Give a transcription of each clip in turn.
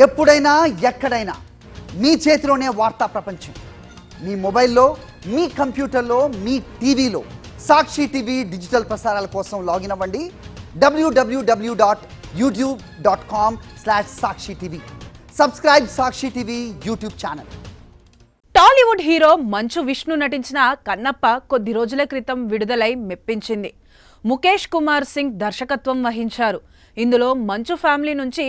ఎప్పుడైనా ఎక్కడైనా మీ చేతిలోనే వార్తా ప్రపంచం. మీ మొబైల్లో, మీ కంప్యూటర్లో, మీ టీవీలో సాక్షి టీవీ డిజిటల్ ప్రసారాల కోసం లాగిన్ అవ్వండి www.youtube.com/sakshi-tv. Subscribe Sakshi TV YouTube channel. Tollywood hero Manchu Vishnu నటించిన కన్నప్ప కొద్ది రోజుల క్రితం విడుదలై మెప్పించింది. ముఖేష్ కుమార్ సింగ్ దర్శకత్వం వహించారు. ఇందులో మంచు ఫ్యామిలీ నుంచి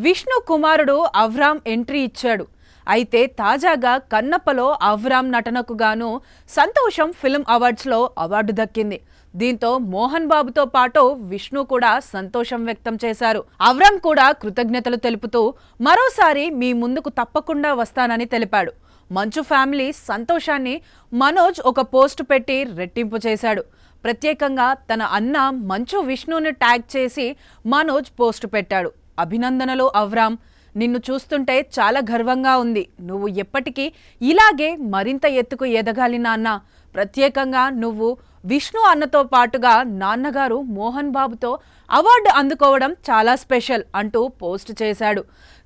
విష్ణు కుమారుడు అవ్రామ్ ఎంట్రీ ఇచ్చాడు. అయితే తాజాగా కన్నప్పలో అవ్రామ్ నటనకు గాను సంతోషం ఫిల్మ్ అవార్డ్స్లో అవార్డు దక్కింది. దీంతో మోహన్ బాబుతో పాటు విష్ణు కూడా సంతోషం వ్యక్తం చేశారు. అవ్రామ్ కూడా కృతజ్ఞతలు తెలుపుతూ మరోసారి మీ ముందుకు తప్పకుండా వస్తానని తెలిపాడు. మంచు ఫ్యామిలీ సంతోషాన్ని మనోజ్ ఒక పోస్ట్ పెట్టి రెట్టింపు చేశాడు. ప్రత్యేకంగా తన అన్న మంచు విష్ణుని ట్యాగ్ చేసి మనోజ్ పోస్ట్ పెట్టాడు. అభినందనలు అవ్రామ్, నిన్ను చూస్తుంటే చాలా గర్వంగా ఉంది. నువ్వు ఎప్పటికీ ఇలాగే మరింత ఎత్తుకు ఎదగాలి నాన్న. ప్రత్యేకంగా నువ్వు విష్ణు అన్నతో పాటుగా నాన్నగారు మోహన్ బాబుతో అవార్డు అందుకోవడం చాలా స్పెషల్ అంటూ పోస్ట్ చేశాడు.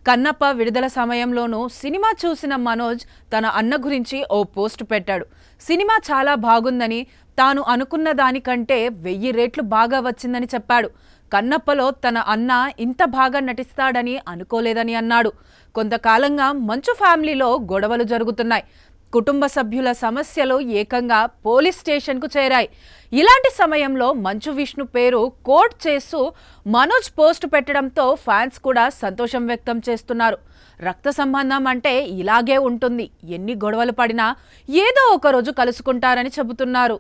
కన్నప్ప విడుదల సమయంలోనూ సినిమా చూసిన మనోజ్ తన అన్న గురించి ఓ పోస్ట్ పెట్టాడు. సినిమా చాలా బాగుందని, తాను అనుకున్న దానికంటే 1000 రెట్లు బాగా వచ్చిందని చెప్పాడు. కన్నప్పలో తన అన్న ఇంత బాగా నటిస్తాడని అనుకోలేదని అన్నాడు. కొంతకాలంగా మంచు ఫ్యామిలీలో గొడవలు జరుగుతున్నాయి. కుటుంబ సభ్యుల సమస్యలు ఏకంగా పోలీస్ స్టేషన్కు చేరాయి. ఇలాంటి సమయంలో మంచు విష్ణు పేరు కోట్ చేస్తూ మనోజ్ పోస్ట్ పెట్టడంతో ఫ్యాన్స్ కూడా సంతోషం వ్యక్తం చేస్తున్నారు. రక్త సంబంధం అంటే ఇలాగే ఉంటుంది. ఎన్ని గొడవలు పడినా ఏదో ఒక రోజు కలుసుకుంటారని చెబుతున్నారు.